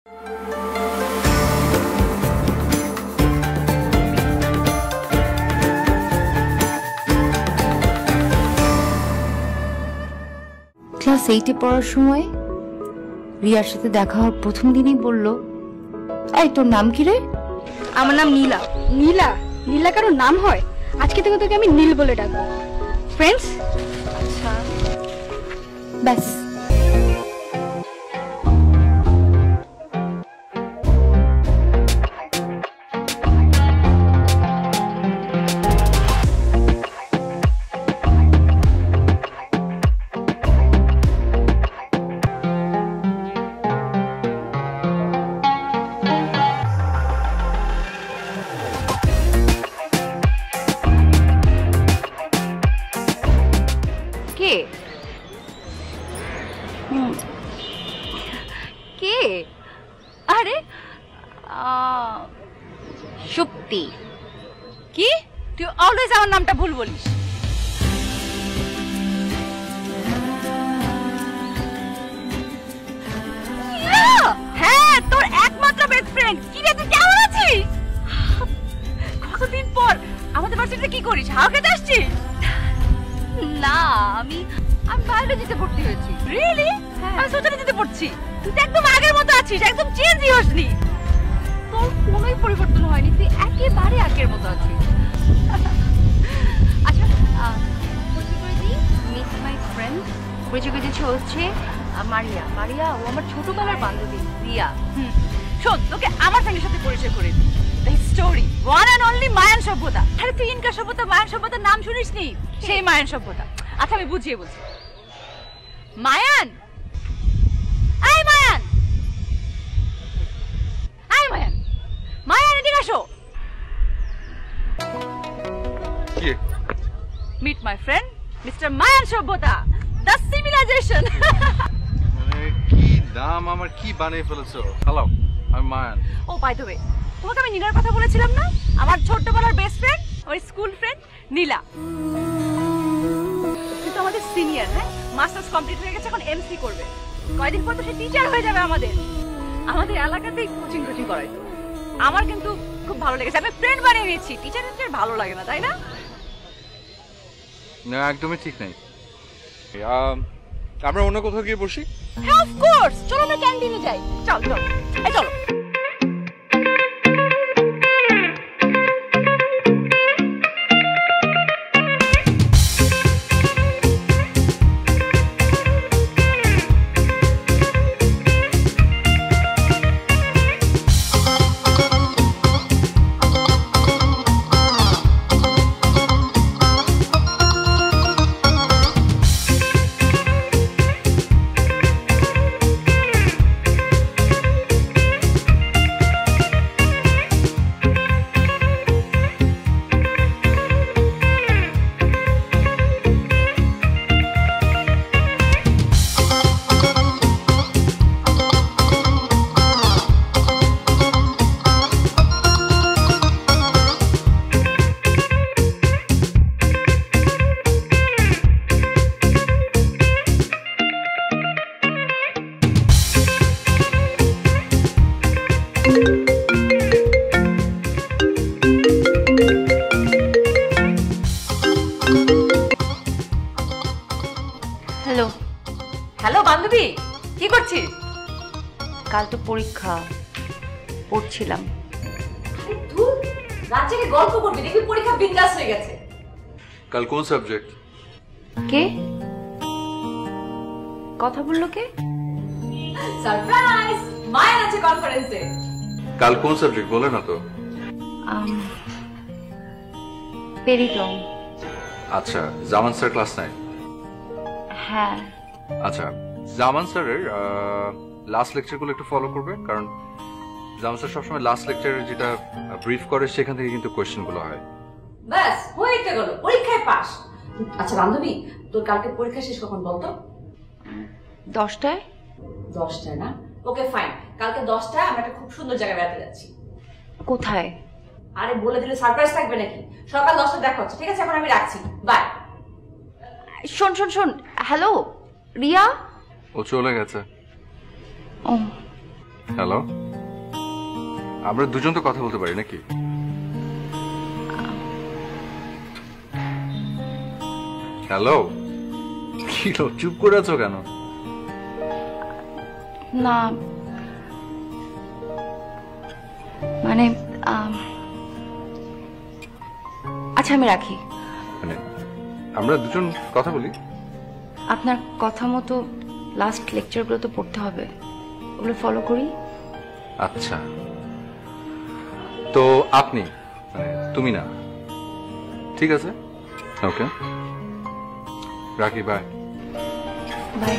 Class 8-এ পড়ার সময় রিয়ার সাথে দেখা হওয়ার প্রথম দিনই বলল, এই তোর নাম কি রে? আমার নাম নীলা। নীলা? নীলা কারো নাম হয়? আজকে থেকে তোকে আমি নীল বলে ডাকবো। ফ্রেন্ডস? আচ্ছা ব্যাস। কে? আরে সুপ্তি। কি? তুই অলওয়েজ আমার নামটা ভুল বলিস। হ্যাঁ, তোর একমাত্র বেস্ট ফ্রেন্ড। কি রে, তুই কেমন আছিস? কতদিন পর আমাদের ভার্সিটিতে কি করিস? হাওয়া খেতে আসছিস? না, আমি বায়োলজিতে ভর্তি হয়েছি। রিয়েলি? আমি সোশ্যালজিতে পড়ছি। তুই তো একদম আগের মতো আছিস, একদম চেঞ্জই হসনি। তোর কোনোই পরিবর্তন হয়নি, তুই একেবারে আগের মতো আছিস। আচ্ছা, পরিচয় করে দিই, মিট মাই ফ্রেন্ড। পরিচয় করে দিচ্ছে হচ্ছে মারিয়া। মারিয়া ও আমার ছোটবেলার বান্ধবী রিয়া। শোন, তোকে আমার ফ্রেন্ডের সাথে পরিচয় করে দিই। The story one and only Mayan সভ্যতা। আরে তুই ইনকা সভ্যতা, মায়ান সভ্যতার নাম শুনিসনি? সেই মায়ান সভ্যতা। আচ্ছা, আমি বুঝিয়ে বলছি। মায়ান, আয় মায়ান, আয় মায়ান, মায়ান এদিকে আসো। Meet my friend mister Mayan সভ্যতা, দ্য সিভিলাইজেশন। মানে কি নাম আমার, কি বানিয়ে ফেলেছো? হ্যালো, আমি মায়ান। ও বাই দ্য ওয়ে, তোমাকে আমি নীলার কথা বলেছিলাম না? আমার ছোটবেলার বেস্ট ফ্রেন্ড, ওই স্কুল ফ্রেন্ড নীলা। কিন্তু আমাদের সিনিয়র, হ্যাঁ, মাস্টার্স কমপ্লিট হয়ে গেছে, এখন এমসি করবে। কয়দিন পর তো সে টিচার হয়ে যাবে। আমাদের এলাকাতেই কোচিং করায়। আমার কিন্তু খুব ভালো লেগেছে, আমি ফ্রেন্ড বানিয়ে নিয়েছি। টিচার ভালো লাগে না, তাই না? না, একদমই ঠিক নেই। আমরা অন্য কোথাও গিয়ে বসি। হ্যাঁ, অফ কোর্স। চলো আমরা ক্যান্টিনে যাই। চল চল, এই চলো। হ্যালো। হ্যালো বান্ধবী, কি করছিস? কাল তো পরীক্ষা, পড়ছিলাম। রাত জেগে গল্প করবি, দেখবি পরীক্ষা বিন্দাস হয়ে গেছে। কাল কোন সাবজেক্ট? কে কথা বললো? কে? সারপ্রাইজ, মায়ের আছে কনফারেন্সে। কাল কোন সাবজেক্ট বলে না তো? পেরিটম। আচ্ছা, জামান স্যার ক্লাস নাই? হ্যাঁ। আচ্ছা, জামান স্যারের লাস্ট লেকচারগুলো একটু ফলো করবে, কারণ জামান স্যার সবসময় লাস্ট লেকচারে যেটা ব্রিফ করে সেখান থেকে কিন্তু কোয়েশ্চেনগুলো হয়। ব্যাস হয়ে গেল, পরীক্ষায় পাস। আচ্ছা বান্ধবী, তোর কালকে পরীক্ষা শেষ কখন বলতো? 10টায়। 10টায় না? ওকে ফাইন, কালকে 10টায় আমরা একটা খুব সুন্দর জায়গায় বেড়াতে যাচ্ছি। কোথায়? আরে বলে দিলে সারপ্রাইজ থাকবে নাকি? সকাল 10টায় দেখা হচ্ছে, ঠিক আছে? এখন আমি রাখছি, বাই। শোন শোন শোন, হ্যালো রিয়া। ও চলে গেছে। ও হ্যালো, আমরা দুজন তো কথা বলতে পারি নাকি? হ্যালো, কি হলো, চুপ করে আছো কেন? না মানে আচ্ছা আমি রাখি। মানে আমরা দুজন কথা বলি। আপনার কথা মতো লাস্ট লেকচারগুলো তো পড়তে হবে, ওগুলো ফলো করি। আচ্ছা, তো আপনি মানে তুমি না, ঠিক আছে, ওকে রাখি, বাই। বাই।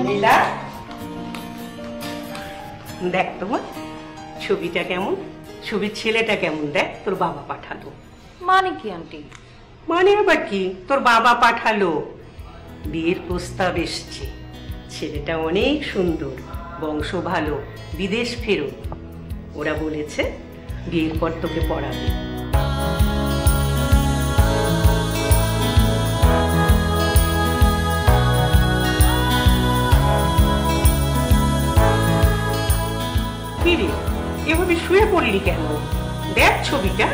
নীলা, দেখ তোমার ছবিটা কেমন, ছবির ছেলেটা কেমন, দেখ তোর বাবা পাঠালো। মানে কি আন্টি? মানে আবার কি, তোর বাবা পাঠালো, বিয়ের প্রস্তাব এসছে, ছেলেটা অনেক সুন্দর, বংশ ভালো, বিদেশ ফেরত। ওরা বলেছে বিয়ের পর তোকে পড়াবে। কিরে এভাবে শুয়ে পড়লি কেন? দেখ ছবিটা।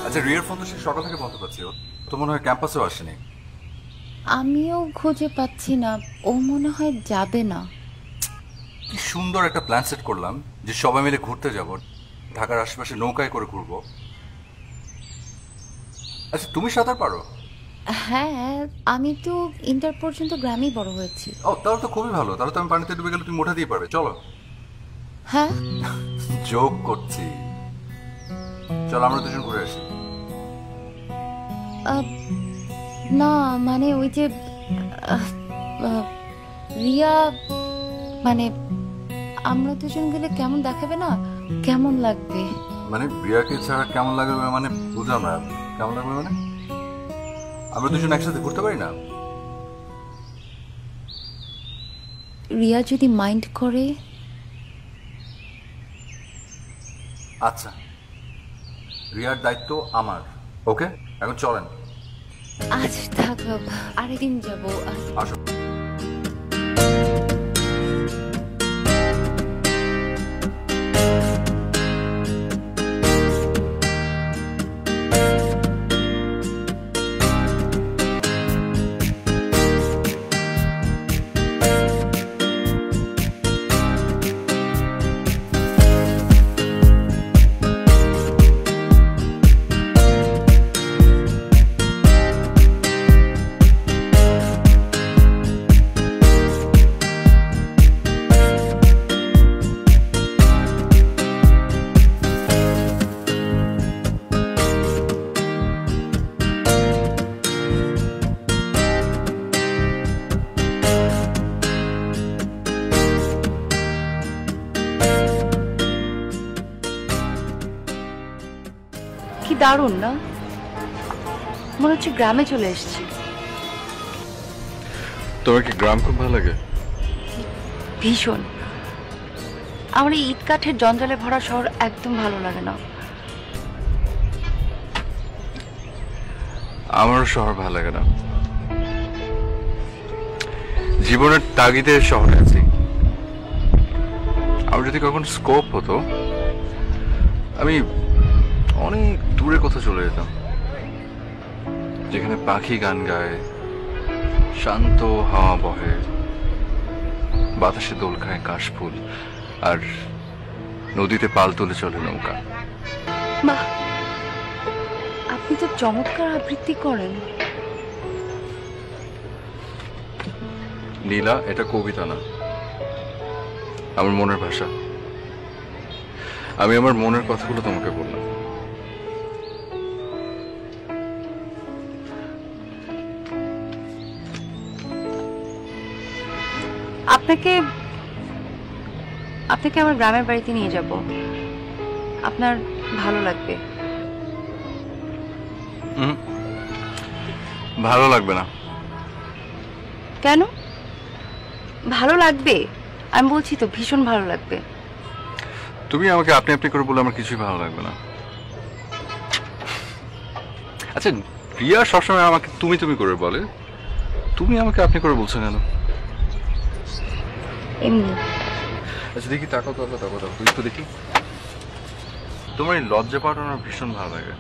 আচ্ছা, রিয়ার ফোন তো সে সকাল থেকে বন্ধ পাচ্ছি, ও তো মনে হয় ক্যাম্পাসেও আসেনি। আমিও খুঁজে পাচ্ছি না, ও মনে হয় যাবে না। কি সুন্দর একটা প্ল্যান সেট করলাম যে সবাই মিলে ঘুরতে যাব, ঢাকার আশেপাশে নৌকায় করে ঘুরবো। আচ্ছা, তুমি সাঁতার পারো? হ্যাঁ, আমি তো ইন্টার পর্যন্ত গ্রামেই বড় হয়েছি। ও, তাহলে তো খুবই ভালো, তাহলে তো আমি পানিতে ডুবে গেলে তুমি মোটা দিয়ে পারবে, চলো। হ্যাঁ, যোগ করছি, চলো আমরা দুজন ঘুরে আসি। না মানে ওই যে রিয়া, মানে আমরা দুজন গেলে কেমন দেখাবে না, কেমন লাগবে? মানে রিয়াকে ছাড়া কেমন লাগবে মানে বুঝলাম না, কেমন লাগবে মানে আমরা দুজন একসাথে ঘুরতে পারি না? রিয়া যদি মাইন্ড করে। আচ্ছা, রিয়ার দায়িত্ব আমার, ওকে? এখন চলেন। আজ থাক, আরেকদিন যাবো। আসো। কি দারুণ না, মনে হচ্ছে গ্রামে চলে এসেছি। তোমার কি গ্রাম খুব ভালো লাগে? ভীষণ। আমার এই ইট কাঠের জঞ্জালে ভরা শহর একদম ভালো লাগে না। আমারও শহর ভালো লাগে না। জীবনের তাগিদে শহরে আছি। আমার যদি কখন স্কোপ হতো আমি অনেক দূরে কোথাও চলে যেতাম, যেখানে পাখি গান গায়, শান্ত হাওয়া বহে, বাতাসে দোল খায় কাশফুল, আর নদীতে পাল তুলে চলে নৌকা। বাহ, আপনি তো চমৎকার আবৃত্তি করেন। নীলা, এটা কবিতা না, আমার মনের ভাষা। আমি আমার মনের কথাগুলো তোমাকে বললাম। আপনাকে আমার গ্রামের বাড়িতে নিয়ে যাব, আপনার ভালো লাগবে। ভালো লাগবে না। কেন? ভালো লাগবে, আমি বলছি তো ভীষণ ভালো লাগবে। তুমি আমাকে আপনি আপনি করে বলে আমার কিছুই ভালো লাগবে না। আচ্ছা, রিয়া সবসময় আমাকে তুমি তুমি করে বলে, তুমি আমাকে আপনি করে বলছো কেন? এমনি। আচ্ছা দেখি, তাকাও তো, তুই তো দেখি। তোমার এই লজ্জা পাওয়াটা আমার ভীষণ ভালো লাগে।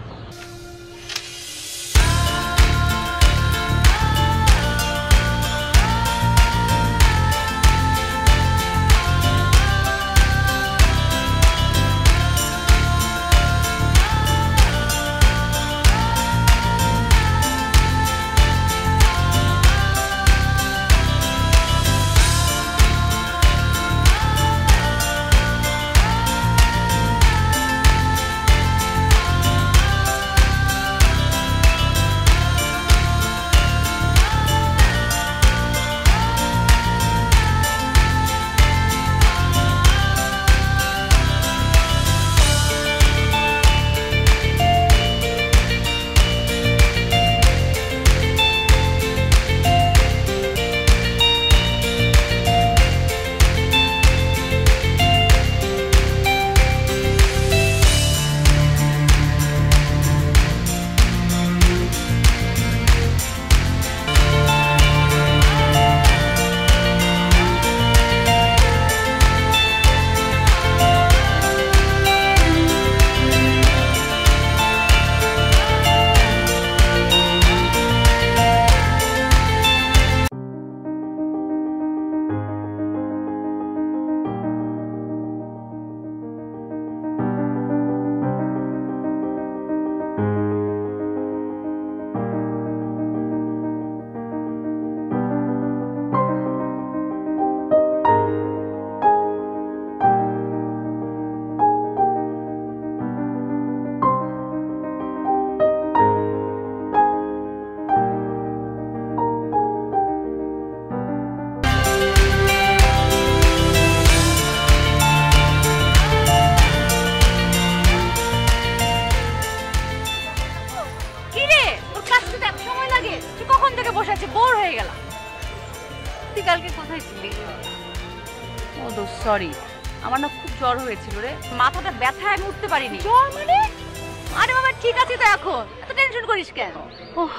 কালকে কোথায় ছিলি? ও দো সরি, আমার না খুব জ্বর হয়েছিল রে, মাথাটা ব্যথায় আমি উঠতে পারিনি। জ্বর মানে? আরে বাবা ঠিক আছে তো, এখন এত টেনশন করিস কেন? ওহ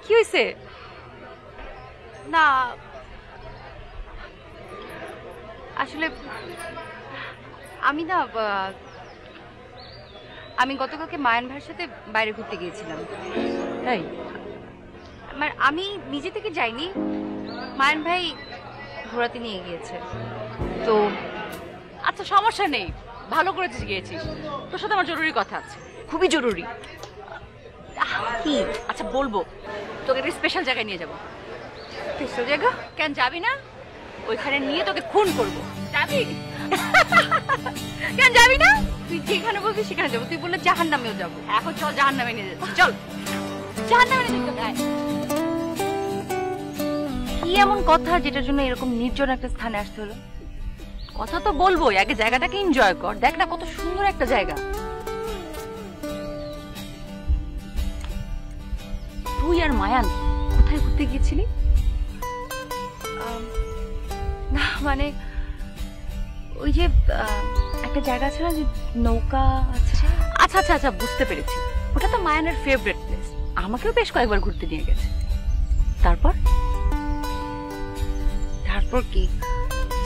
কি হয়েছে? না আসলে আমি গতকালকে মায়ান ভাইয়ের সাথে বাইরে ঘুরতে গিয়েছিলাম। তাই? আমি নিজে থেকে যাইনি, মায়ান ভাই ঘোরাতে নিয়ে গিয়েছে তো। আচ্ছা সমস্যা নেই, ভালো করেছিস গিয়েছিস। তোর সাথে আমার জরুরি কথা আছে, খুবই জরুরি। কি? আচ্ছা বলবো, তোকে একটা স্পেশাল জায়গায় নিয়ে যাবো। স্পেশাল জায়গা? কেন যাবি না? ওইখানে নিয়ে তোকে খুন করবো। যাবি? কেন যাবি না? তুই যেখানে বলবি সেখানে যাবো। তুই বললে জাহান্নামেও যাবো। এখন চল জাহান্নামে নিয়ে যাচ্ছি, চল জাহান্নামে নিয়ে যেতে গায়। কি এমন কথা যেটার জন্য এরকম নির্জন একটা স্থানে আসতে হলো? কথা তো বলবোই, আগে জায়গাটাকে এনজয় কর। দেখ না কত সুন্দর একটা জায়গা। তুই আর মায়ান কোথায় ঘুরতে গিয়েছিলি? না মানে ওই যে একটা জায়গা আছে না যে নৌকা আছে। আচ্ছা আচ্ছা আচ্ছা, বুঝতে পেরেছি। ওটা তো মায়ানের ফেভারিট প্লেস, আমাকেও বেশ কয়েকবার ঘুরতে নিয়ে গেছে। তারপর তারপর কি?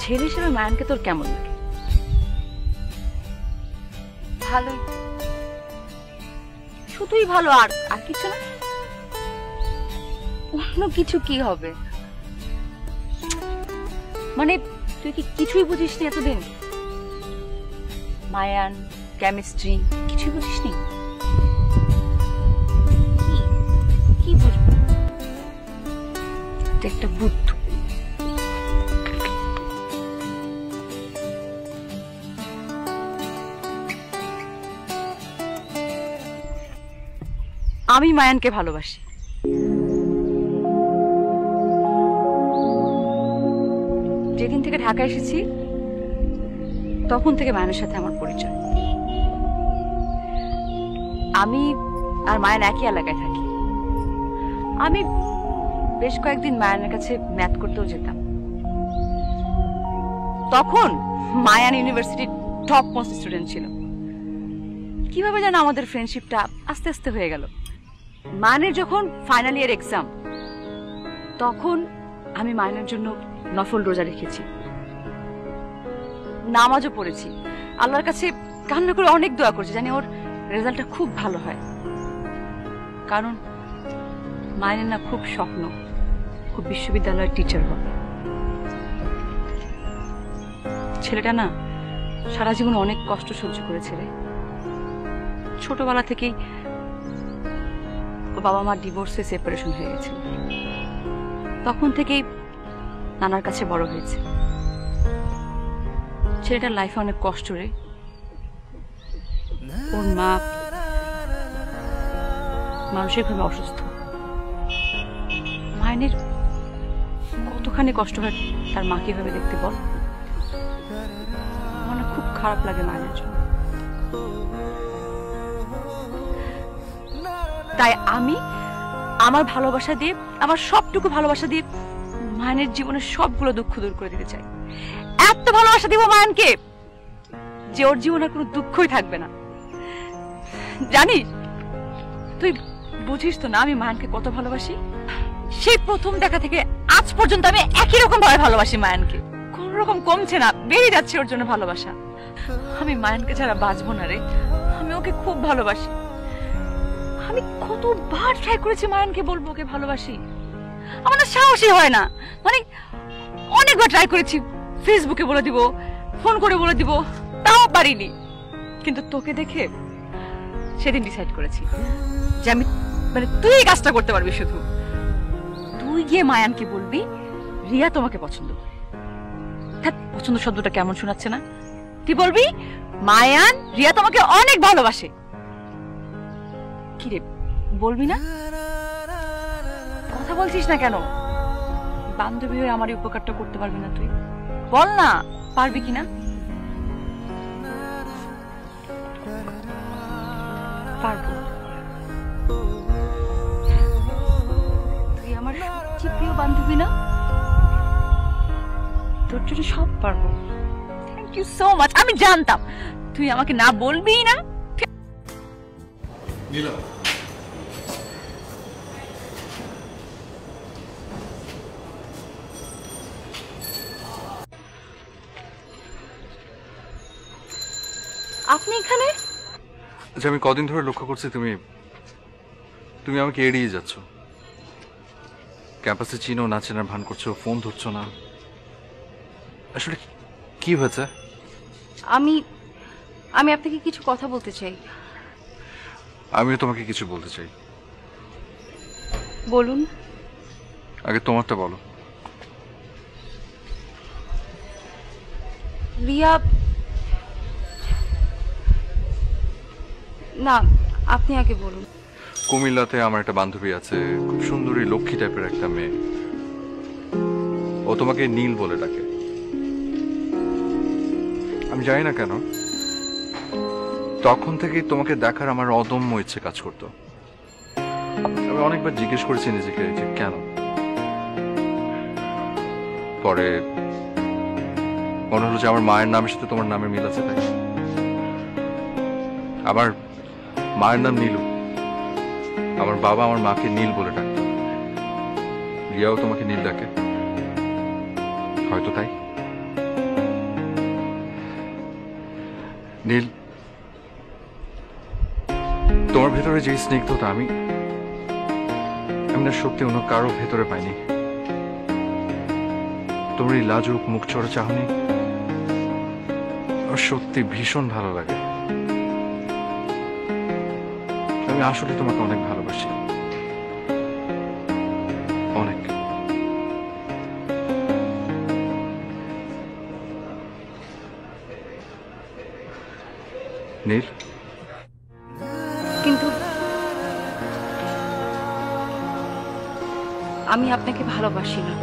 ছেলে হিসেবে মায়ানকে তোর কেমন লাগে? ভালোই। শুধুই ভালো, আর আর কিছু না? অন্য কিছু কি হবে? মানে তুই কি কিছুই বুঝিসনি এতদিন? মায়ান, কেমিস্ট্রি কিছুই বুঝিসনি? কি বুঝবো? তুই একটা বুদ্ধ। আমি মায়ানকে ভালোবাসি। যেদিন থেকে ঢাকা এসেছি তখন থেকে মায়ানের সাথে আমার পরিচয়। আমি আর মায়ান একই এলাকায় থাকি। আমি বেশ কয়েকদিন মায়ানের কাছে ম্যাথ করতেও যেতাম। তখন মায়ান ইউনিভার্সিটির টপ মোস্ট স্টুডেন্ট ছিল। কিভাবে যেন আমাদের ফ্রেন্ডশিপটা আস্তে আস্তে হয়ে গেল। মায়ানের যখন ফাইনাল ইয়ার এক্সাম, তখন আমি মায়ানের জন্য নফল রোজা রেখেছি, নামাজও পড়েছি, আল্লাহর কাছে কান্না করে অনেক দোয়া করছি জানি ওর রেজাল্টটা খুব ভালো হয়। কারণ মায়ের না খুব স্বপ্ন, খুব বিশ্ববিদ্যালয়ের টিচার হবে। ছেলেটা না সারা জীবন অনেক কষ্ট সহ্য করেছে রে। ছোটবেলা থেকেই বাবা মা ডিভোর্সে সেপারেশন হয়ে গেছিল। তখন থেকেই নানার কাছে বড় হয়েছে। ছেলেটার লাইফে অনেক কষ্ট রে। ওর মা মানসিকভাবে অসুস্থ। মায়ের কতখানি কষ্ট হয় তার মা কিভাবে দেখতে বল। আমার খুব খারাপ লাগে মায়ের জন্য। তাই আমি আমার ভালোবাসা দিয়ে, আমার সবটুকু ভালোবাসা দিয়ে মায়ের জীবনের সবগুলো দুঃখ দূর করে দিতে চাই। এত ভালোবাসা দিব মায়ানকে যে ওর জীবনে কোনো দুঃখই থাকবে না। জানিস, তুই বুঝিস তো না আমি মায়ানকে কত ভালোবাসি। সেই প্রথম দেখা থেকে আজ পর্যন্ত আমি একই রকম ভাবে ভালোবাসি মায়ানকে। কোন রকম কমছে না, বেড়ে যাচ্ছে ওর জন্য ভালোবাসা। আমি মায়ানকে ছাড়া বাঁচবো না রে। আমি ওকে খুব ভালোবাসি। আমি কতবার ট্রাই করেছি মায়ানকে বলবো ওকে ভালোবাসি, আমার না সাহসই হয় না। মানে অনেকবার ট্রাই করেছি, ফেসবুকে বলে দিব, ফোন করে বলে দিব, তাও পারিনি। কিন্তু তোকে দেখে সেদিন ডিসাইড করেছি যে আমি, মানে তুই এই কাজটা করতে পারবি। শুধু তুই গিয়ে মায়ানকে বলবি রিয়া তোমাকে পছন্দ করে। পছন্দ শব্দটা কেমন শোনাচ্ছে না? তুই বলবি মায়ান রিয়া তোমাকে অনেক ভালোবাসে। কি রে, বলবি না? কথা বলছিস না কেন? বান্ধবী হয়ে আমার এই উপকারটা করতে পারবি না তুই? বল না, পারবি কিনা? পারবো। তুই আমার সবচেয়ে প্রিয় বান্ধবী না? তোর জন্য সব পারবো। Thank you so much. আমি জানতাম তুই আমাকে না বলবি না। নীলা, আপনি এখানে? আচ্ছা, আমি কদিন ধরে লক্ষ্য করছি তুমি আমাকে এড়িয়ে যাচ্ছ। ক্যাম্পাসে চিনো না চেনার ভান করছো, ফোন ধরছো না। আসলে কি হয়েছে? আমি আপনাকে কিছু কথা বলতে চাই। আমিও তোমাকে কিছু বলতে চাই। বলুন। আগে তোমারটা বলো। রিয়া, না আপনি আগে বলুন। কুমিল্লাতে আমার একটা বান্ধবী আছে, খুব সুন্দরী লক্ষ্মী টাইপের একটা মেয়ে। ও তোমাকে নীল বলে ডাকে। আমি জানি না কেন, তখন থেকেই তোমাকে দেখার আমার অদম্য ইচ্ছে কাজ করতো। আমি অনেকবার জিজ্ঞেস করেছি নিজেকে যে কেন। পরে মনে হলো যে আমার মায়ের নামের সাথে তোমার নামের মিল আছে তাই। আমার মায়ের নাম নীলু, আমার বাবা আমার মাকে নীল বলে ডাকত। রিয়াও তোমাকে নীল ডাকে, হয়তো তাই। নীল, তোমার ভেতরে যে স্নিগ্ধতা আমি না সত্যি অন্য কারো ভেতরে পাইনি। তোমার এই লাজুক মুখ চড়া চাহনি আমার সত্যি ভীষণ ভালো লাগে। আমি আসলে তোমাকে অনেক ভালোবাসি, অনেক। নীল, কিন্তু আমি আপনাকে ভালোবাসি না।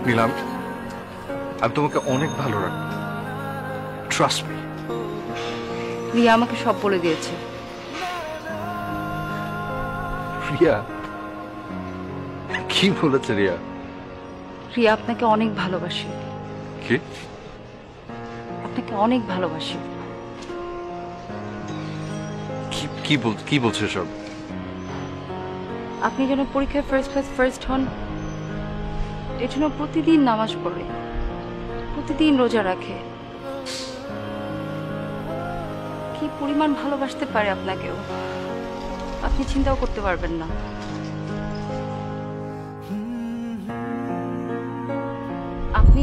নীলাম, আমি তোমাকে অনেক ভালো রাখবো, ট্রাস্ট মি। রিয়া আমাকে সব বলে দিয়েছে। রিয়া কি বলেছে? রিয়া রিয়া আপনাকে অনেক ভালোবাসে। কি? আপনাকে অনেক ভালোবাসে। কি বলছে সব? আপনি যেন পরীক্ষায় ফার্স্ট হন, এর জন্য প্রতিদিন নামাজ পড়ে, প্রতিদিন রোজা রাখে। কি পরিমাণ ভালোবাসতে পারে আপনাকেও আপনি চিন্তাও করতে পারবেন না। আপনি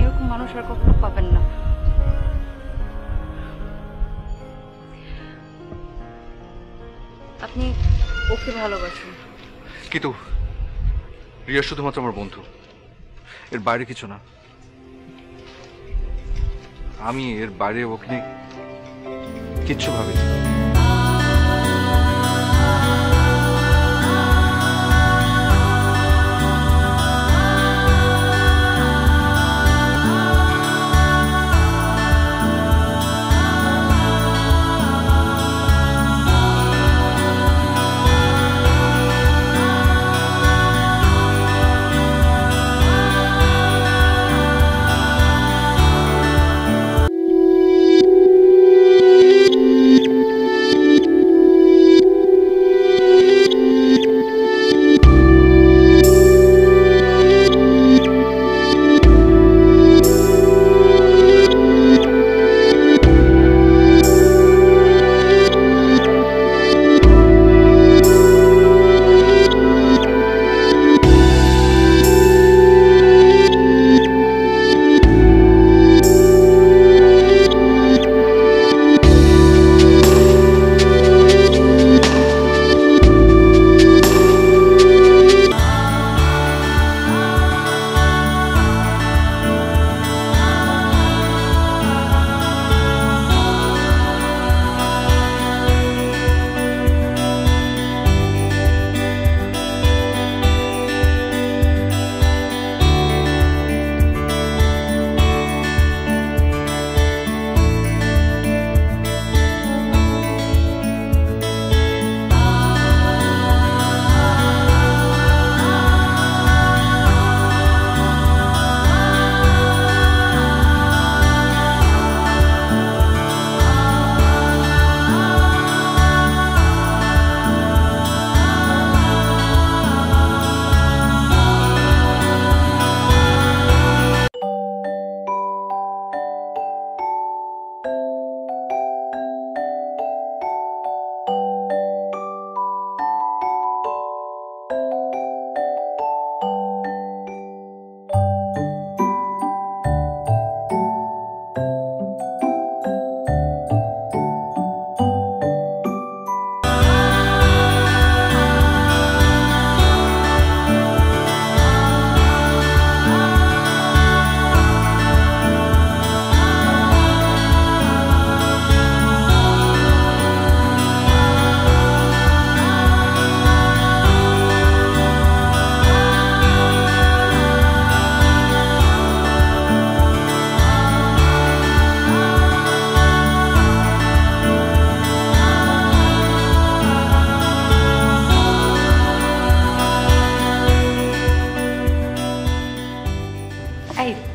এরকম মানুষ আর কখনো পাবেন না। আপনি ওকে ভালোবাসেন। কিন্তু রিয়া শুধুমাত্র আমার বন্ধু, এর বাইরে কিছু না। আমি এর বাইরে ওকে নিয়ে কিচ্ছু ভাবিনি।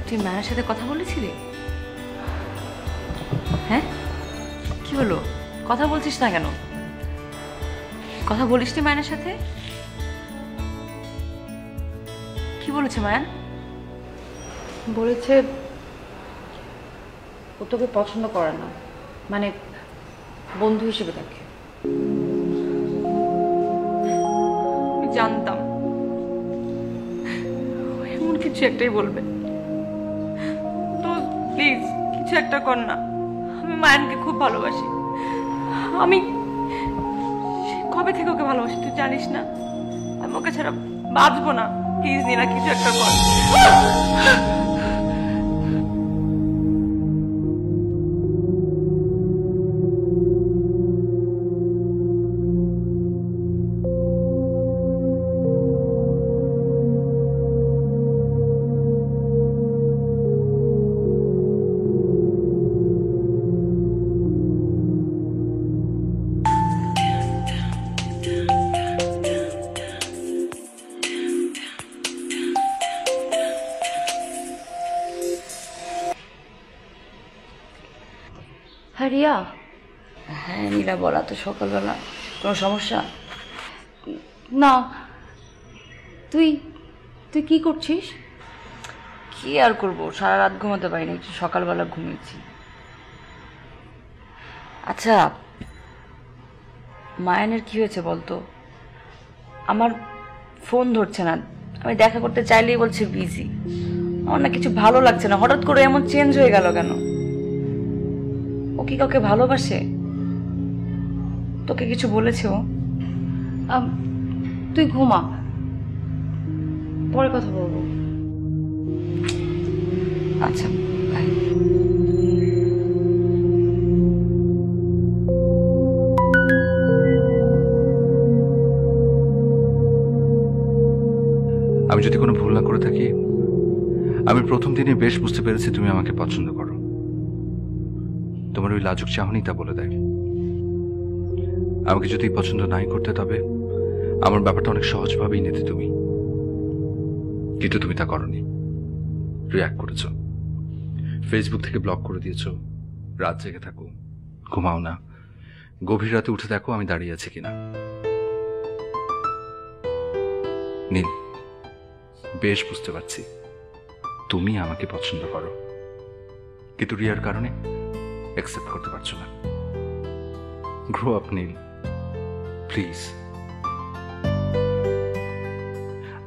তুই মায়ের সাথে কথা বলেছিলি? হ্যাঁ, কি হলো? কথা বলছিস না কেন? কথা বলিস নি মায়ের সাথে? কি বলেছে মায়ান? বলেছে ও তোকে পছন্দ করে না, মানে বন্ধু হিসেবে দেখে। আমি জানতাম এমন কিছু একটাই বলবে। তো প্লিজ কিছু একটা কর না। আমি মায়ানকে খুব ভালোবাসি। আমি কবে থেকে ওকে ভালোবাসি তুই জানিস না। আমি ওকে ছাড়া বাঁচবো না। প্লিজ নীলা কিছু একটা কর। হ্যাঁ রিয়া। হ্যাঁ নীলা, বলা তো সকালবেলা। কোনো সমস্যা? না, তুই তুই কি করছিস? কি আর করবো, সারা রাত ঘুমাতে পারিনি, একটু সকালবেলা ঘুমিয়েছি। আচ্ছা মায়ানের কি হয়েছে বলতো? আমার ফোন ধরছে না, আমি দেখা করতে চাইলেই বলছে বিজি। আমার না কিছু ভালো লাগছে না, হঠাৎ করে এমন চেঞ্জ হয়ে গেল কেন? ও কি কাউকে ভালোবাসে? তোকে কিছু বলেছে ও? তুই ঘুমা, পরে কথা বলবো। আচ্ছা বাই। আমি যদি কোনো ভুল না করে থাকি, আমি প্রথম দিনে বেশ বুঝতে পেরেছি তুমি আমাকে পছন্দ করো। তোমার ওই লাজুক চাহনি তা বলে দেয়। আমাকে যদি পছন্দ নাই করতে, তবে আমার ব্যাপারটা অনেক সহজভাবেই নিতে তুমি। কিন্তু তুমি তা করনি, রিঅ্যাক্ট করেছো, ফেসবুক থেকে ব্লক করে দিয়েছো, রাত জেগে থাকো, ঘুমাও না, গভীর রাতে উঠে দেখো আমি দাঁড়িয়ে আছি কিনা। নীল, বেশ বুঝতে পারছি তুমি আমাকে পছন্দ করো, কিন্তু রিয়ার কারণে অ্যাকসেপ্ট করতে পারছো না। Grow up Neel, please.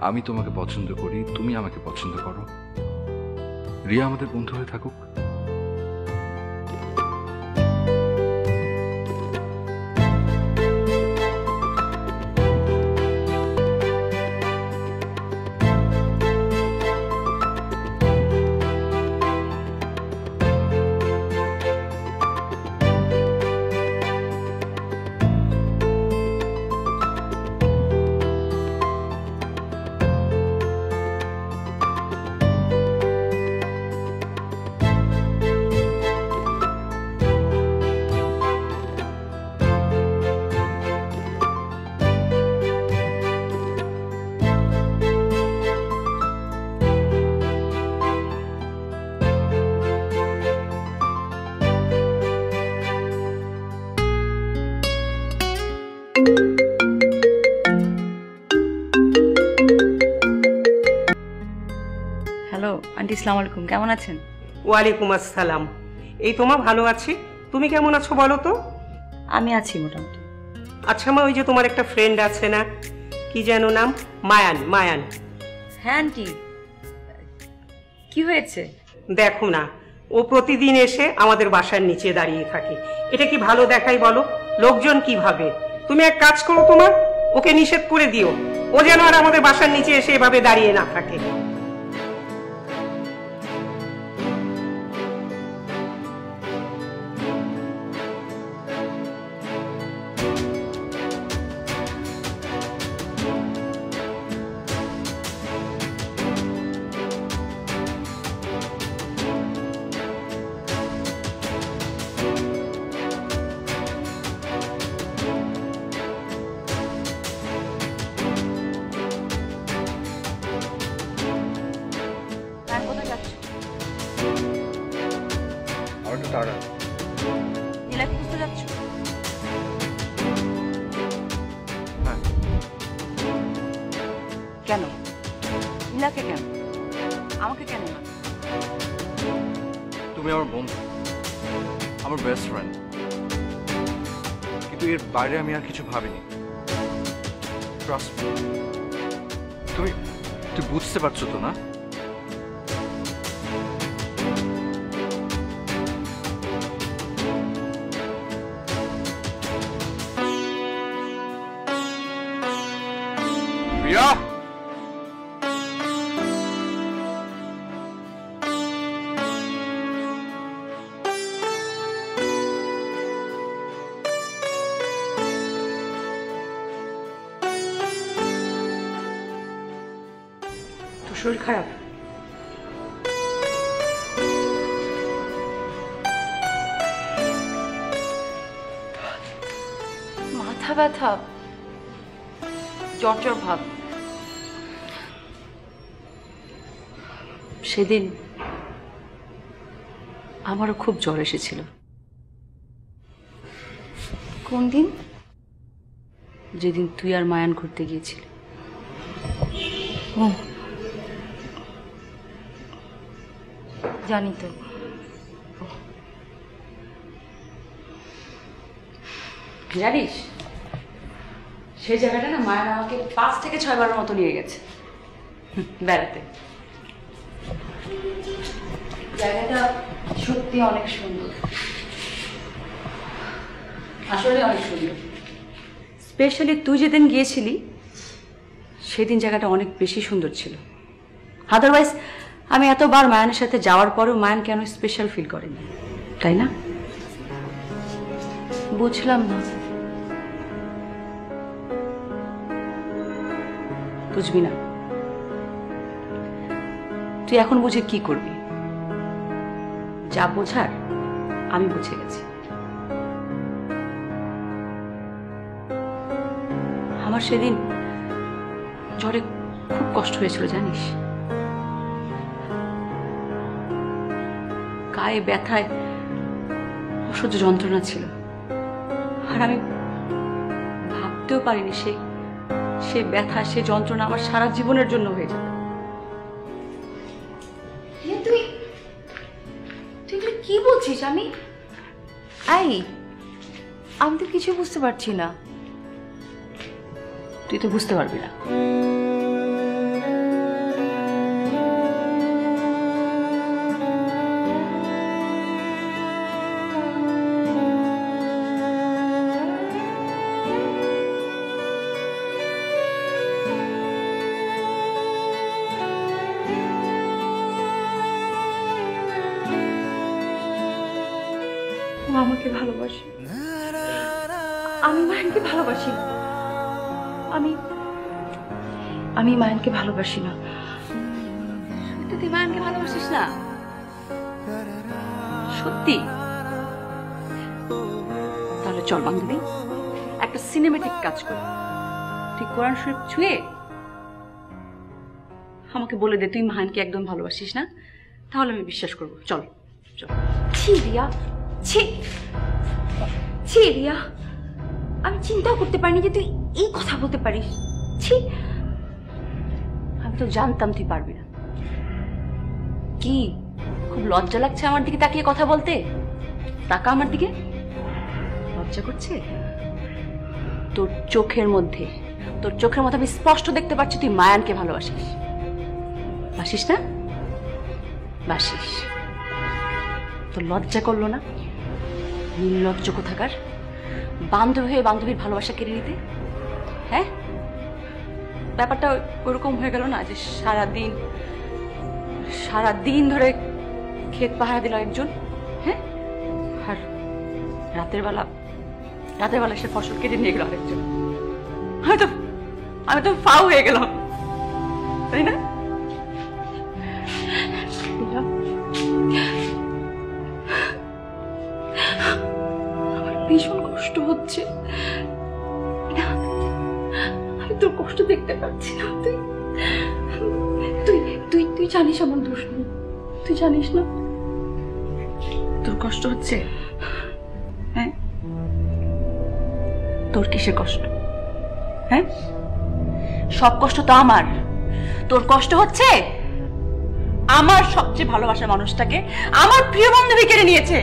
আমি তোমাকে পছন্দ করি, তুমি আমাকে পছন্দ করো, রিয়া আমাদের বন্ধু হয়ে থাকুক। হ্যালো আন্টি, আসসালামু আলাইকুম, কেমন আছেন? ওয়ালাইকুম আসসালাম। এই তোমা ভালো আছি, তুমি কেমন আছো বলো তো? আমি আছি মোটামুটি। আচ্ছা মা, ওই যে তোমার একটা ফ্রেন্ড আছে না, কি যেন নাম? মায়ান। মায়ান, হ্যাঁ আন্টি, কি হয়েছে? দেখো না, ও প্রতিদিন এসে আমাদের বাসার নিচে দাঁড়িয়ে থাকে। এটা কি ভালো দেখাই বলো? লোকজন কি ভাবে? তুমি এক কাজ করো, তোমার ওকে নিষেধ করে দিও, ও যেন আর আমাদের বাসার নিচে এসে এভাবে দাঁড়িয়ে না থাকে। কোথায় যাচ্ছ? আমার একটু তাড়া। নীলাকে খুঁজতে যাচ্ছ? হ্যাঁ। কেন? নীলাকে কেন? আমাকে কেন না? তুমি আমার বন্ধু, আমার বেস্ট ফ্রেন্ড, কিন্তু এর বাইরে আমি আর কিছু ভাবিনি। Trust me. তুমি বুঝতে পারছো তো না? রিয়া, তোর শরীর খারাপ? মাথা ব্যথা, জ্বর ভাব। সেদিন আমারও খুব জ্বর এসেছিল। কোন দিন? যেদিন তুই আর মায়ান ঘুরতে গিয়েছিলি। ও জানি তো। জানিস, সেই জায়গাটা না মায়ান আমাকে 5 থেকে 6 বারের মতো নিয়ে গেছে বেড়াতে। জায়গাটা সত্যি অনেক সুন্দর। আসলে অনেক সুন্দর। স্পেশালি তুই যেদিন গিয়েছিলি সেদিন জায়গাটা অনেক বেশি সুন্দর ছিল। আদারওয়াইজ আমি এতবার মায়ানের সাথে যাওয়ার পরেও মায়ান কেন স্পেশাল ফিল করেনি, তাই না? বুঝলাম না। বুঝবি না? তুই এখন বুঝে কি করবি? যা বোঝার আমি বুঝে গেছি। আমার সেদিন জ্বরে খুব কষ্ট হয়েছিল জানিস। গায়ে ব্যথায় অসহ্য যন্ত্রণা ছিল, আর আমি ভাবতেও পারিনি সেই ব্যথা, সেই যন্ত্রণা আমার সারা জীবনের জন্য হয়ে যাবে। তুই তুই কি বলছিস? আমি তো কিছু বুঝতে পারছি না। তুই তো বুঝতে পারবি না। ও আমাকে ভালোবাসে, আমি মায়ানকে ভালোবাসি না। আমি মায়ানকে ভালোবাসি না। সত্যি তুই মায়ানকে ভালোবাসিস না? সত্যি? তাহলে চল বান্ধবী, একটা সিনেমেটিক কাজ কর। তুই কোরআন শরীফ ছুঁয়ে আমাকে বলে দে তুই মায়ানকে একদম ভালোবাসিস না, তাহলে আমি বিশ্বাস করবো। চল চল। ছি রিয়া, ছি ছি রিয়া, আমি চিন্তাও করতে পারিনি যে তুই এই কথা বলতে পারিস। ছি, আমি তো জানতাম তুই পারবি না। কি খুব লজ্জা লাগছে আমার দিকে তাকিয়ে কথা বলতে? তাকা আমার দিকে। লজ্জা করছে? তোর চোখের মধ্যে আমি স্পষ্ট দেখতে পাচ্ছি তুই মায়ানকে ভালোবাসিস। বাসিস না? বাসিস। তোর লজ্জা করলো না? নির্লজ্জ কোথাকার, বান্ধবী হয়ে বান্ধবীর ভালোবাসা কেড়ে নিতে। হ্যাঁ, ব্যাপারটা ওরকম হয়ে গেল না যে সারাদিন ধরে ক্ষেত পাহারা দিল একজন, হ্যাঁ, আর রাতের বেলা সে ফসল কেটে নিয়ে গেল আরেকজন। আমি তো ফাও হয়ে গেলাম, তাই না? আমার ভীষণ কষ্ট হচ্ছে। আমি তোর কষ্ট দেখতে পাচ্ছি না। তুই তুই তুই তুই জানিস আমার দোষ নেই, তুই জানিস না? তোর কষ্ট হচ্ছে? হ্যাঁ, তোর কিসের কষ্ট? হ্যাঁ, সব কষ্ট তো আমার। তোর কষ্ট হচ্ছে আমার সবচেয়ে ভালোবাসার মানুষটাকে আমার প্রিয় বান্ধবী কেড়ে নিয়েছে।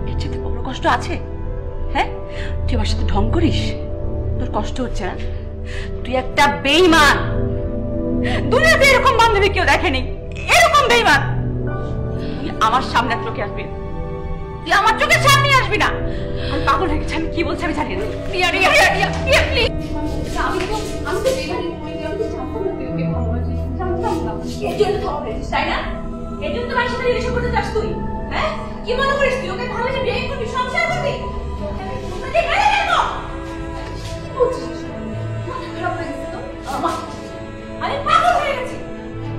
এর চেয়ে বড় কষ্ট আছে? হ্যাঁ, তুই আমার সাথে ঢং করিস, তোর কষ্ট হচ্ছে না? তুই একটা বেঈমান। দুনিয়াতে এরকম বান্ধবী কেউ দেখেনি, এরকম বেঈমান। তুই আমার সামনে চোখে আসবি, তুই আমার চোখের সামনে আসবি না। আমি পাগল হয়ে গেছি, আমি কি বলছি আমি জানি না। রিয়া রিয়া রিয়া রিয়া রিয়া প্লিজ। আমি তো বেমানি করে গেলাম, তুই জানতাম না তুই ওকে ভালোবাসিস, জানতাম না। এর জন্য তো হয়েছিস, তাই না? এর জন্য তো আমার সাথে রিলেশন করতে চাস তুই? হ্যাঁ, কি মনে করিস তুই ওকে ভালোবেসে বিয়ে করবি, সংসার করবি? আমি পাগল হয়ে গেছি,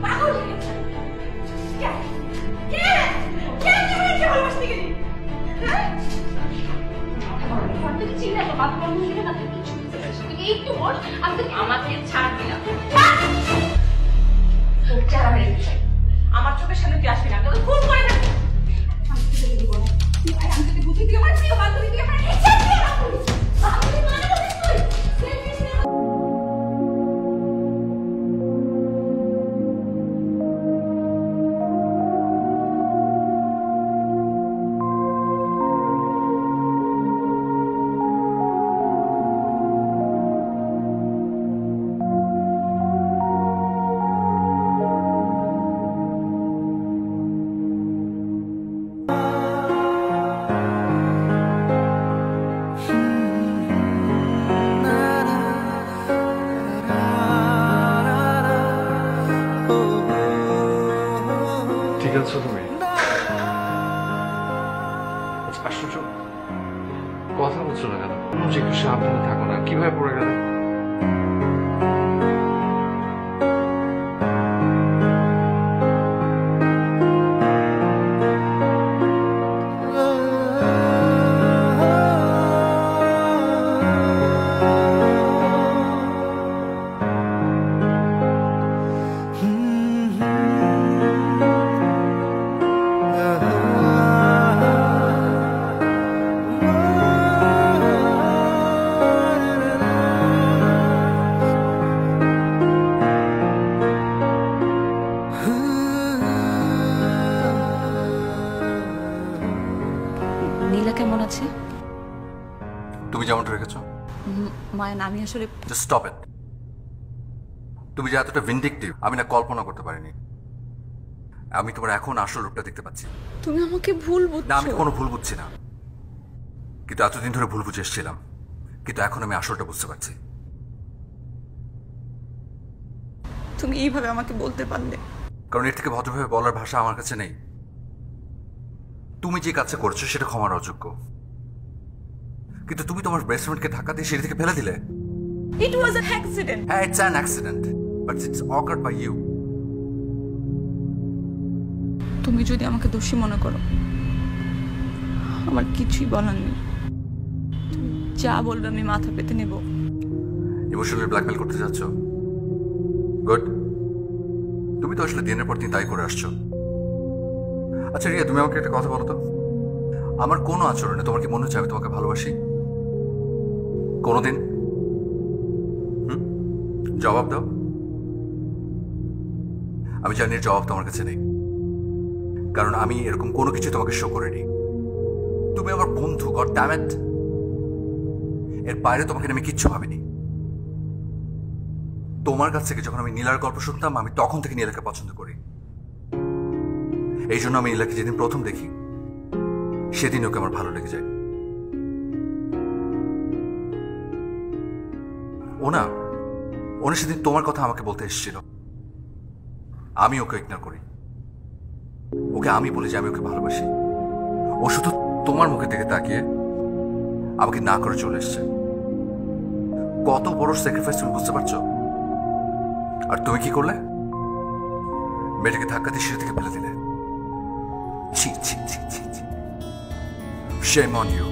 পাগল হয়ে গেছি। ভালোবাসতে গেলি? হ্যাঁ, আমাকে ছাড় দিলাম। আমার চোখের সামনে তুই আসবি না, তোকে খুন করে দেবো। আমি তোকে বুঝি তুই আমার প্রিয় বান্ধবী, তুই আমার তুমি আশ্চর্য, কথা বলছো না কেন? একটু সাবধানে থাকো না, কিভাবে পড়ে গেল? কেমন আছে? তুমি যেমনটা রেখেছো। মায়ান, আমি আসলে জাস্ট স্টপ ইট। তুমি যে এতটা ভিন্ডিকটিভ আমি না কল্পনা করতে পারিনি। আমি তোমার এখন আসল রূপটা দেখতে পাচ্ছি। তুমি আমাকে ভুল বুঝছো। না, আমি কোনো ভুল বুঝছি না, কিন্তু এতদিন ধরে ভুল বুঝে এসেছিলাম, কিন্তু এখন আমি আসলটা বুঝতে পারছি। তুমি এইভাবে আমাকে বলতে পারলে? কারণ এর থেকে ভদ্রভাবে বলার ভাষা আমার কাছে নেই। তুমি যে কাজটা করছো সেটা ক্ষমার অযোগ্য, কিন্তু তুমি তোমার বেস্ট ফ্রেন্ডকে ধাক্কা দিয়ে সিঁড়ি থেকে ফেলে দিলে। It was an accident. হ্যাঁ, it's an accident, but it's occurred by you. তুমি যদি আমাকে দোষী মনে করো, আমার কিছুই বলার নেই। যা বলবে আমি মাথা পেতে নেব। ইমোশনালি ব্ল্যাকমেল করতে যাচ্ছ? গুড। তুমি তো আসলে দিনের পর দিন তাই করে আসছো। আচ্ছা রিয়া, তুমি আমাকে একটা কথা বলো তো, আমার কোনো আচরণে তোমার কি মনে হচ্ছে আমি তোমাকে ভালোবাসি কোনোদিন? জবাব দাও। আমি জানি জবাব তোমার কাছে নেই, কারণ আমি এরকম কোনো কিছু তোমাকে শো করিনি। তুমি আমার বন্ধু, গড ড্যাম ইট। এর বাইরে তোমাকে আমি কিচ্ছু ভাবিনি। তোমার কাছ থেকে যখন আমি নীলার গল্প শুনতাম, আমি তখন থেকে নীলাকে পছন্দ করি। এই জন্য আমি নীলাকে যেদিন প্রথম দেখি সেদিন ওকে আমার ভালো লেগে যায়। ওনা সেদিন তোমার কথা আমাকে বলতে এসেছিল, আমি ওকে ইগনোর করি। ওকে আমি বলি যে আমি ওকে ভালোবাসি, ও শুধু তোমার মুখের দিকে তাকিয়ে আমাকে না করে চলে এসছে। কত বড় স্যাক্রিফাইস তুমি বুঝতে পারছো? আর তুমি কি করলে? মেয়েটাকে ধাক্কা দিয়ে সিঁড়ি থেকে ফেলে দিলে। ছি ছি ছি ছি ছি। Shame on you.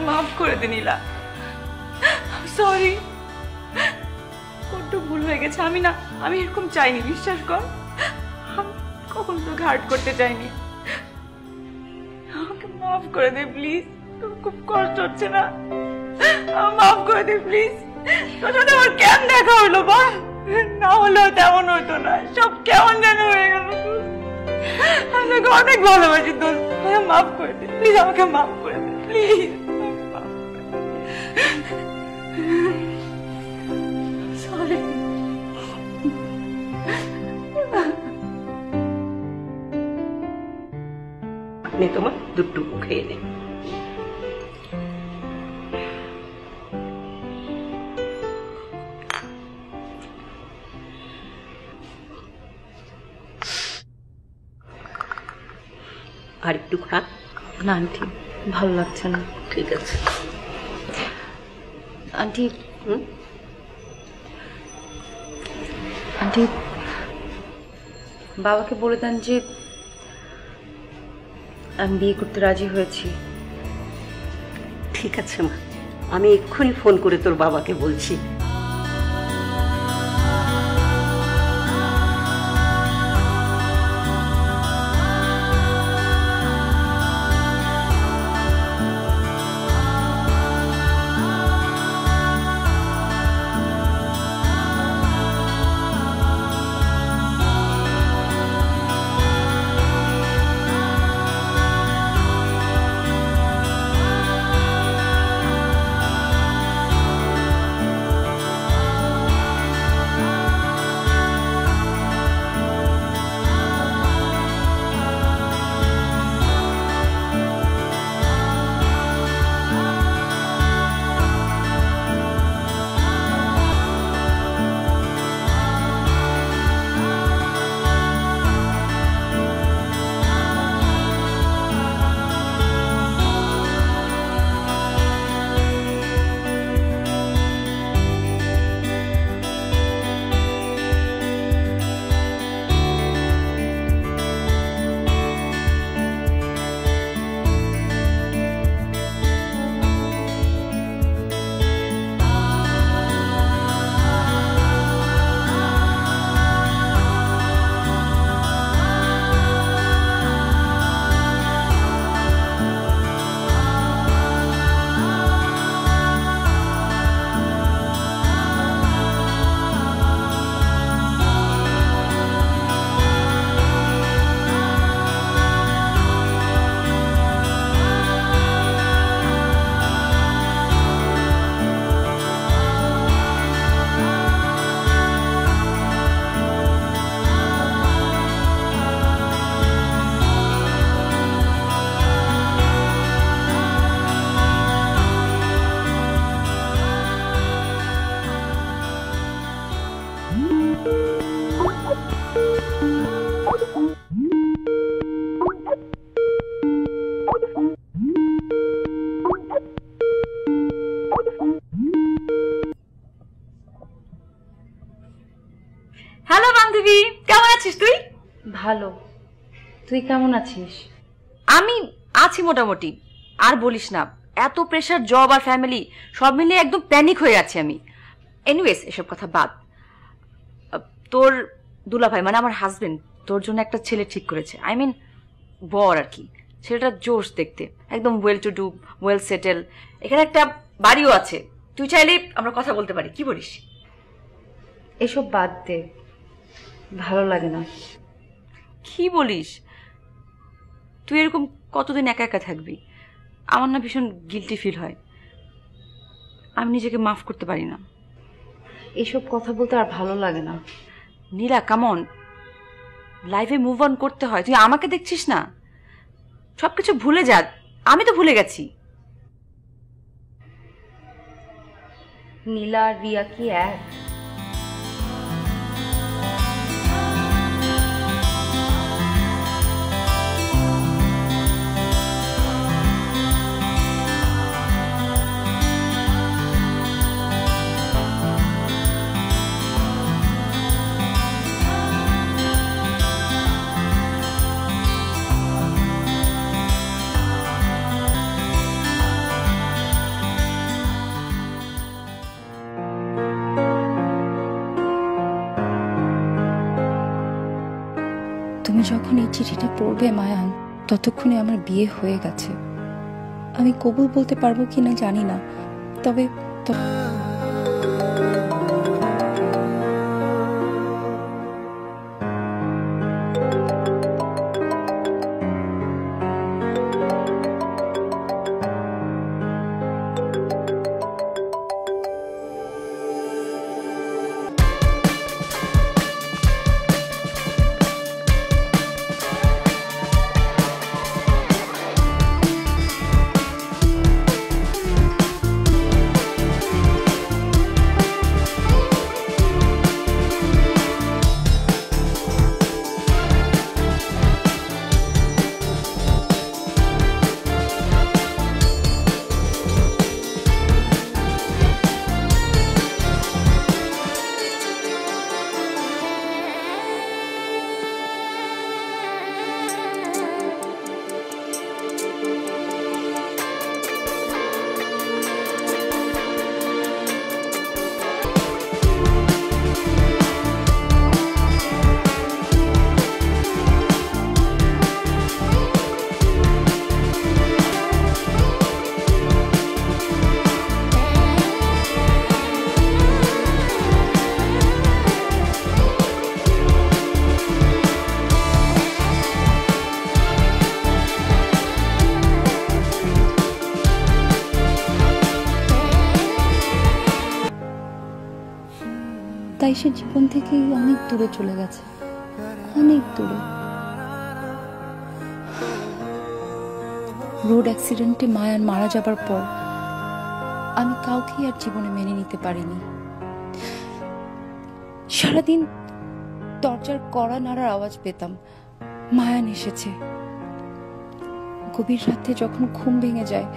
মাফ করে দে নীলা। সরি, বড্ড ভুল হয়ে গেছে। আমি এরকম চাইনি, বিশ্বাস কর। আমি কখন তোকে হার্ট করতে চাইনি। আমাকে মাফ করে দে প্লিজ, তোর খুব কষ্ট হচ্ছে না? মাফ করে দে প্লিজ। তোর সাথে আমার কেমন দেখা হলো বল? না হলেও তেমন হতো না, সব কেমন যেন হয়ে গেল। আমি তোকে অনেক ভালোবাসি দোস্ত, মাফ করে দে প্লিজ, আমাকে মাফ করে দে প্লিজ। সরি। আপনি তোমার দুটুকু খেয়ে নেন। আর একটু খা। না আন্টি, ভালো লাগছে না। ঠিক আছে আন্টি। আন্টি, বাবাকে বলে দেন যে আমি বিয়ে করতে রাজি হয়েছি। ঠিক আছে মা, আমি এক্ষুনি ফোন করে তোর বাবাকে বলছি। কেমন আছিস তুই? ভালো, তুই কেমন আছিস? আমি আছি মোটামুটি। আর বলিস না, এত প্রেশার, জব আর ফ্যামিলি সব মিলিয়ে একদম প্যানিক হয়ে আছি আমি। এনিওয়েজ, এসব কথা বাদ। তোর দুলাভাই মানে আমার হাজবেন্ড তোর জন্য একটা ছেলে ঠিক করেছে। আই মিন বর আর কি। ছেলেটা জোশ দেখতে, একদম well to do, well settle. এখানে একটা বাড়িও আছে। তুই চাইলে আমরা কথা বলতে পারি, কি বলিস? এসব বাদ দে, ভালো লাগে না। কি বলিস? তুই এরকম কতদিন একা একা থাকবি? আমার না ভীষণ গিল্টি ফিল হয়। আমি নিজেকে মাফ করতে পারি না। এসব কথা বলতে আর ভালো লাগে না। নীলা, কাম অন, লাইফে মুভ অন করতে হয়। তুই আমাকে দেখছিস না? সবকিছু ভুলে যা। আমি তো ভুলে গেছি। নীলা আর রিয়া কি এক? যতক্ষণ এই চিঠিটা পড়বে মায়ান, ততক্ষণে আমার বিয়ে হয়ে গেছে। আমি কবুল বলতে পারবো কিনা জানি না, তবে তাই সে জীবন থেকে অনেক দূরে চলে গেছে, অনেক দূরে। রোড অ্যাক্সিডেন্টে মায়ান মারা যাবার পর আমি কাউকেই আর জীবনে মেনে নিতে পারিনি। সারাদিন দরজার কড়া নাড়ার আওয়াজ পেতাম, মায়ান এসেছে। গভীর রাতে যখন ঘুম ভেঙে যায়